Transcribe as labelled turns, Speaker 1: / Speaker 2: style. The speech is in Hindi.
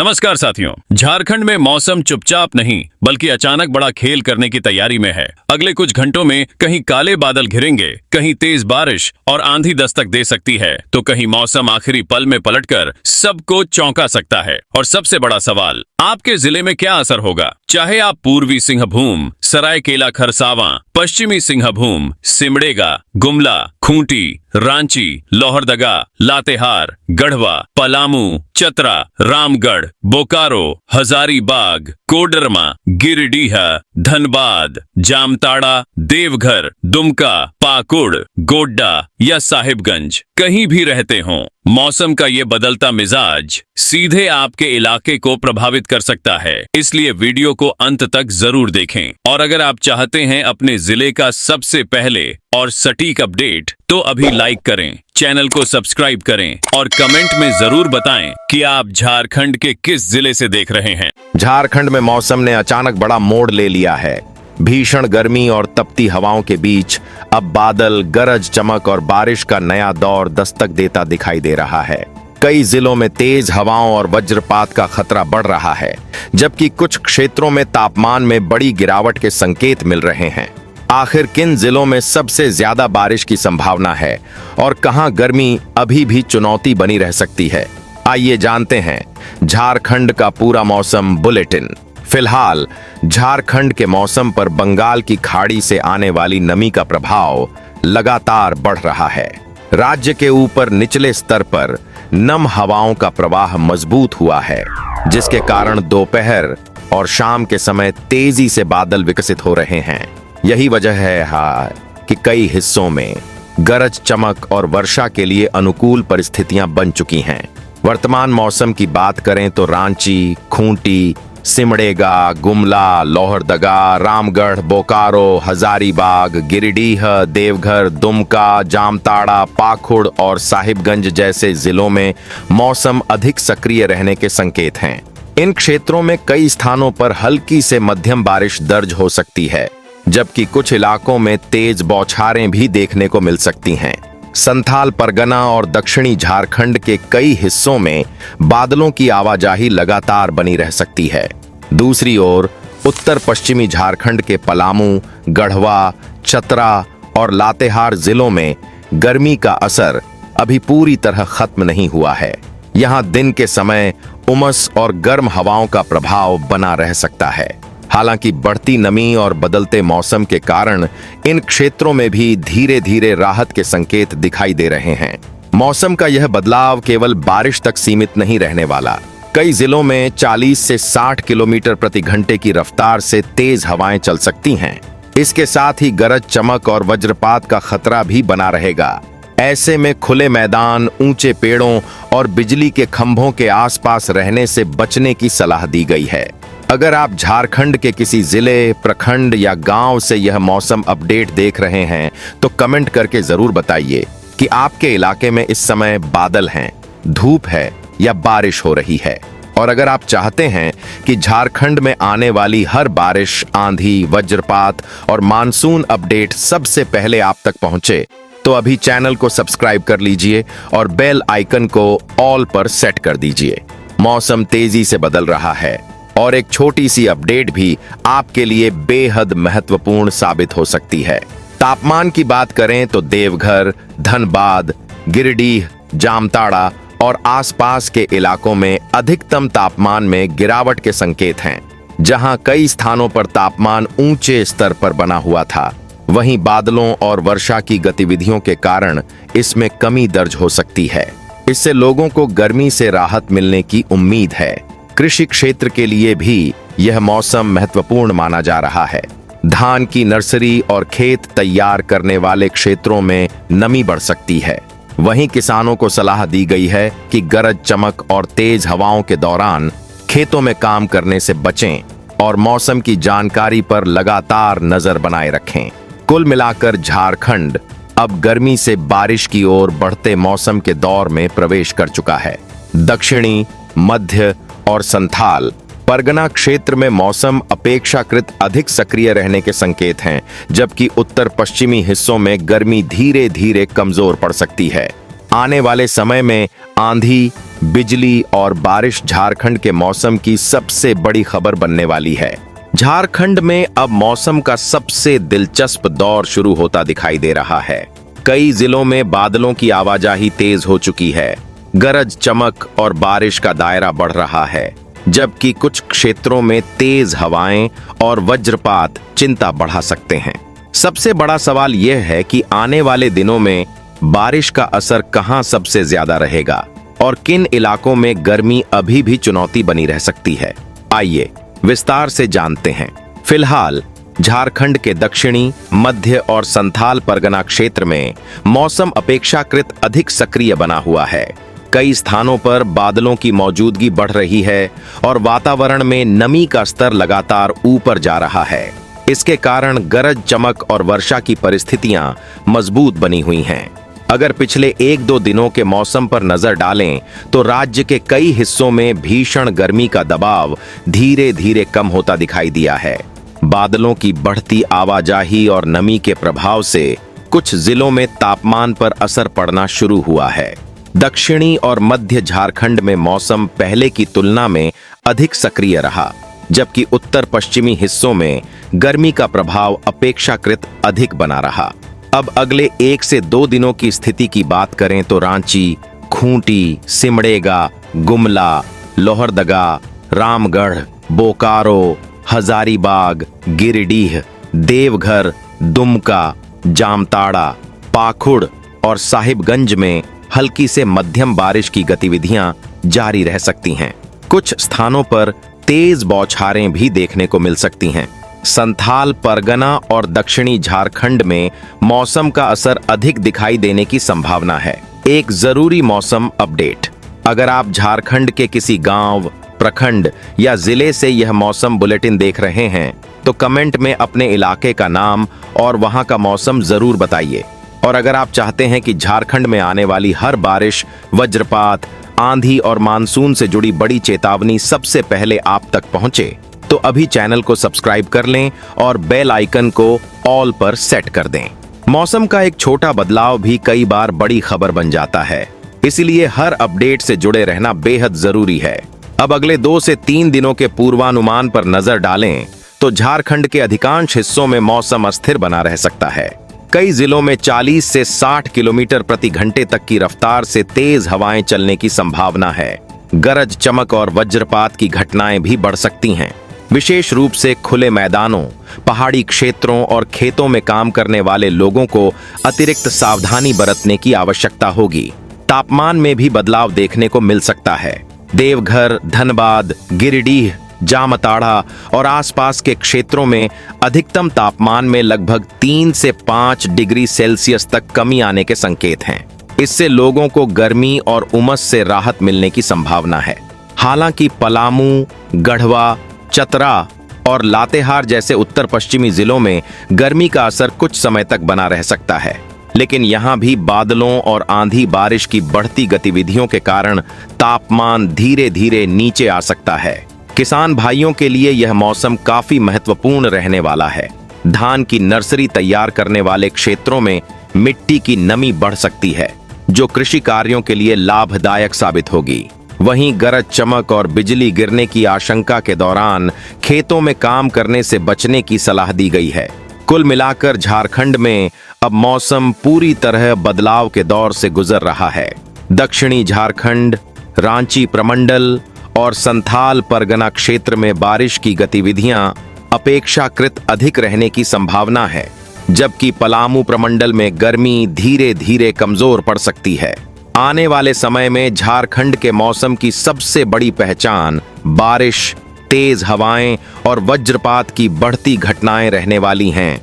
Speaker 1: नमस्कार साथियों। झारखंड में मौसम चुपचाप नहीं बल्कि अचानक बड़ा खेल करने की तैयारी में है। अगले कुछ घंटों में कहीं काले बादल घिरेंगे, कहीं तेज बारिश और आंधी दस्तक दे सकती है, तो कहीं मौसम आखिरी पल में पलटकर सबको चौंका सकता है। और सबसे बड़ा सवाल, आपके जिले में क्या असर होगा? चाहे आप पूर्वी सिंहभूम, सरायकेला खरसावां, पश्चिमी सिंहभूम, सिमडेगा, गुमला, खूंटी, रांची, लोहरदगा, लातेहार, गढ़वा, पलामू, चतरा, रामगढ़, बोकारो, हजारीबाग, कोडरमा, गिरिडीह, धनबाद, जामताड़ा, देवघर, दुमका, पाकुड़, गोड्डा या साहिबगंज कहीं भी रहते हों, मौसम का ये बदलता मिजाज सीधे आपके इलाके को प्रभावित कर सकता है। इसलिए वीडियो को अंत तक जरूर देखें। और अगर आप चाहते हैं अपने जिले का सबसे पहले और सटीक अपडेट, तो अभी लाइक करें, चैनल को सब्सक्राइब करें और कमेंट में जरूर बताएं कि आप झारखंड के किस जिले से देख रहे हैं।
Speaker 2: झारखंड में मौसम ने अचानक बड़ा मोड़ ले लिया है। भीषण गर्मी और तपती हवाओं के बीच अब बादल, गरज चमक और बारिश का नया दौर दस्तक देता दिखाई दे रहा है। कई जिलों में तेज हवाओं और वज्रपात का खतरा बढ़ रहा है, जबकि कुछ क्षेत्रों में तापमान में बड़ी गिरावट के संकेत मिल रहे हैं। आखिर किन जिलों में सबसे ज्यादा बारिश की संभावना है और कहां गर्मी अभी भी चुनौती बनी रह सकती है? आइए जानते हैं झारखंड का पूरा मौसम बुलेटिन। फिलहाल झारखंड के मौसम पर बंगाल की खाड़ी से आने वाली नमी का प्रभाव लगातार बढ़ रहा है। राज्य के ऊपर निचले स्तर पर नम हवाओं का प्रवाह मजबूत हुआ है, जिसके कारण दोपहर और शाम के समय तेजी से बादल विकसित हो रहे हैं। यही वजह है कि कई हिस्सों में गरज चमक और वर्षा के लिए अनुकूल परिस्थितियां बन चुकी हैं। वर्तमान मौसम की बात करें तो रांची, खूंटी, सिमडेगा, गुमला, लोहरदगा, रामगढ़, बोकारो, हजारीबाग, गिरिडीह, देवघर, दुमका, जामताड़ा, पाकुड़ और साहिबगंज जैसे जिलों में मौसम अधिक सक्रिय रहने के संकेत हैं। इन क्षेत्रों में कई स्थानों पर हल्की से मध्यम बारिश दर्ज हो सकती है, जबकि कुछ इलाकों में तेज बौछारें भी देखने को मिल सकती हैं। संथाल परगना और दक्षिणी झारखंड के कई हिस्सों में बादलों की आवाजाही लगातार बनी रह सकती है। दूसरी ओर उत्तर पश्चिमी झारखंड के पलामू, गढ़वा, चतरा और लातेहार जिलों में गर्मी का असर अभी पूरी तरह खत्म नहीं हुआ है। यहां दिन के समय उमस और गर्म हवाओं का प्रभाव बना रह सकता है। हालांकि बढ़ती नमी और बदलते मौसम के कारण इन क्षेत्रों में भी धीरे धीरे राहत के संकेत दिखाई दे रहे हैं। मौसम का यह बदलाव केवल बारिश तक सीमित नहीं रहने वाला। कई जिलों में 40 से 60 किलोमीटर प्रति घंटे की रफ्तार से तेज हवाएं चल सकती हैं। इसके साथ ही गरज चमक और वज्रपात का खतरा भी बना रहेगा। ऐसे में खुले मैदान, ऊंचे पेड़ों और बिजली के खंभों के आसपास रहने से बचने की सलाह दी गई है। अगर आप झारखंड के किसी जिले, प्रखंड या गांव से यह मौसम अपडेट देख रहे हैं, तो कमेंट करके जरूर बताइए कि आपके इलाके में इस समय बादल हैं, धूप है या बारिश हो रही है। और अगर आप चाहते हैं कि झारखंड में आने वाली हर बारिश, आंधी, वज्रपात और मानसून अपडेट सबसे पहले आप तक पहुंचे, तो अभी चैनल को सब्सक्राइब कर लीजिए और बेल आइकन को ऑल पर सेट कर दीजिए। मौसम तेजी से बदल रहा है और एक छोटी सी अपडेट भी आपके लिए बेहद महत्वपूर्ण साबित हो सकती है। तापमान की बात करें तो देवघर, धनबाद, गिरिडीह, जामताड़ा और आसपास के इलाकों में अधिकतम तापमान में गिरावट के संकेत हैं। जहां कई स्थानों पर तापमान ऊंचे स्तर पर बना हुआ था, वहीं बादलों और वर्षा की गतिविधियों के कारण इसमें कमी दर्ज हो सकती है। इससे लोगों को गर्मी से राहत मिलने की उम्मीद है। कृषि क्षेत्र के लिए भी यह मौसम महत्वपूर्ण माना जा रहा है। धान की नर्सरी और खेत तैयार करने वाले क्षेत्रों में नमी बढ़ सकती है। वहीं किसानों को सलाह दी गई है कि गरज चमक और तेज हवाओं के दौरान खेतों में काम करने से बचें और मौसम की जानकारी पर लगातार नजर बनाए रखें। कुल मिलाकर झारखंड अब गर्मी से बारिश की ओर बढ़ते मौसम के दौर में प्रवेश कर चुका है। दक्षिणी, मध्य और संथाल परगना क्षेत्र में मौसम अपेक्षाकृत अधिक सक्रिय रहने के संकेत हैं, जबकि उत्तर पश्चिमी हिस्सों में गर्मी धीरे धीरे कमजोर पड़ सकती है। आने वाले समय में आंधी, बिजली और बारिश झारखंड के मौसम की सबसे बड़ी खबर बनने वाली है। झारखंड में अब मौसम का सबसे दिलचस्प दौर शुरू होता दिखाई दे रहा है। कई जिलों में बादलों की आवाजाही तेज हो चुकी है, गरज चमक और बारिश का दायरा बढ़ रहा है, जबकि कुछ क्षेत्रों में तेज हवाएं और वज्रपात चिंता बढ़ा सकते हैं। सबसे बड़ा सवाल यह है कि आने वाले दिनों में बारिश का असर कहां सबसे ज्यादा रहेगा और किन इलाकों में गर्मी अभी भी चुनौती बनी रह सकती है। आइए विस्तार से जानते हैं। फिलहाल झारखंड के दक्षिणी, मध्य और संथाल परगना क्षेत्र में मौसम अपेक्षाकृत अधिक सक्रिय बना हुआ है। कई स्थानों पर बादलों की मौजूदगी बढ़ रही है और वातावरण में नमी का स्तर लगातार ऊपर जा रहा है। इसके कारण गरज चमक और वर्षा की परिस्थितियां मजबूत बनी हुई हैं। अगर पिछले 1-2 दिनों के मौसम पर नजर डालें तो राज्य के कई हिस्सों में भीषण गर्मी का दबाव धीरे धीरे कम होता दिखाई दिया है। बादलों की बढ़ती आवाजाही और नमी के प्रभाव से कुछ जिलों में तापमान पर असर पड़ना शुरू हुआ है। दक्षिणी और मध्य झारखंड में मौसम पहले की तुलना में अधिक सक्रिय रहा, जबकि उत्तर पश्चिमी हिस्सों में गर्मी का प्रभाव अपेक्षाकृत अधिक बना रहा। अब अगले 1 से 2 दिनों की स्थिति की बात करें तो रांची, खूंटी, सिमडेगा, गुमला, लोहरदगा, रामगढ़, बोकारो, हजारीबाग, गिरिडीह, देवघर, दुमका, जामताड़ा, पाखुड़ और साहिबगंज में हल्की से मध्यम बारिश की गतिविधियां जारी रह सकती हैं। कुछ स्थानों पर तेज बौछारें भी देखने को मिल सकती हैं। संथाल परगना और दक्षिणी झारखंड में मौसम का असर अधिक दिखाई देने की संभावना है। एक जरूरी मौसम अपडेट। अगर आप झारखंड के किसी गांव, प्रखंड या जिले से यह मौसम बुलेटिन देख रहे हैं तो कमेंट में अपने इलाके का नाम और वहां का मौसम जरूर बताइए। और अगर आप चाहते हैं कि झारखंड में आने वाली हर बारिश, वज्रपात, आंधी और मानसून से जुड़ी बड़ी चेतावनी सबसे पहले आप तक पहुंचे तो अभी चैनल को सब्सक्राइब कर लें और बेल आइकन को ऑल पर सेट कर दें। मौसम का एक छोटा बदलाव भी कई बार बड़ी खबर बन जाता है, इसलिए हर अपडेट से जुड़े रहना बेहद जरूरी है। अब अगले 2 से 3 दिनों के पूर्वानुमान पर नजर डालें तो झारखंड के अधिकांश हिस्सों में मौसम अस्थिर बना रह सकता है। कई जिलों में 40 से 60 किलोमीटर प्रति घंटे तक की रफ्तार से तेज हवाएं चलने की संभावना है। गरज चमक और वज्रपात की घटनाएं भी बढ़ सकती हैं। विशेष रूप से खुले मैदानों, पहाड़ी क्षेत्रों और खेतों में काम करने वाले लोगों को अतिरिक्त सावधानी बरतने की आवश्यकता होगी। तापमान में भी बदलाव देखने को मिल सकता है। देवघर, धनबाद, गिरिडीह, जामताड़ा और आसपास के क्षेत्रों में अधिकतम तापमान में लगभग 3 से 5 डिग्री सेल्सियस तक कमी आने के संकेत हैं। इससे लोगों को गर्मी और उमस से राहत मिलने की संभावना है। हालांकि पलामू, गढ़वा, चतरा और लातेहार जैसे उत्तर पश्चिमी जिलों में गर्मी का असर कुछ समय तक बना रह सकता है, लेकिन यहां भी बादलों और आंधी बारिश की बढ़ती गतिविधियों के कारण तापमान धीरे धीरे नीचे आ सकता है। किसान भाइयों के लिए यह मौसम काफी महत्वपूर्ण रहने वाला है। धान की नर्सरी तैयार करने वाले क्षेत्रों में मिट्टी की नमी बढ़ सकती है, जो कृषि कार्यों के लिए लाभदायक साबित होगी। वहीं गरज चमक और बिजली गिरने की आशंका के दौरान खेतों में काम करने से बचने की सलाह दी गई है। कुल मिलाकर झारखंड में अब मौसम पूरी तरह बदलाव के दौर से गुजर रहा है। दक्षिणी झारखंड, रांची प्रमंडल और संथाल परगना क्षेत्र में बारिश की गतिविधियां अपेक्षाकृत अधिक रहने की संभावना है, जबकि पलामू प्रमंडल में गर्मी धीरे धीरे कमजोर पड़ सकती है। आने वाले समय में झारखंड के मौसम की सबसे बड़ी पहचान बारिश, तेज हवाएं और वज्रपात की बढ़ती घटनाएं रहने वाली हैं।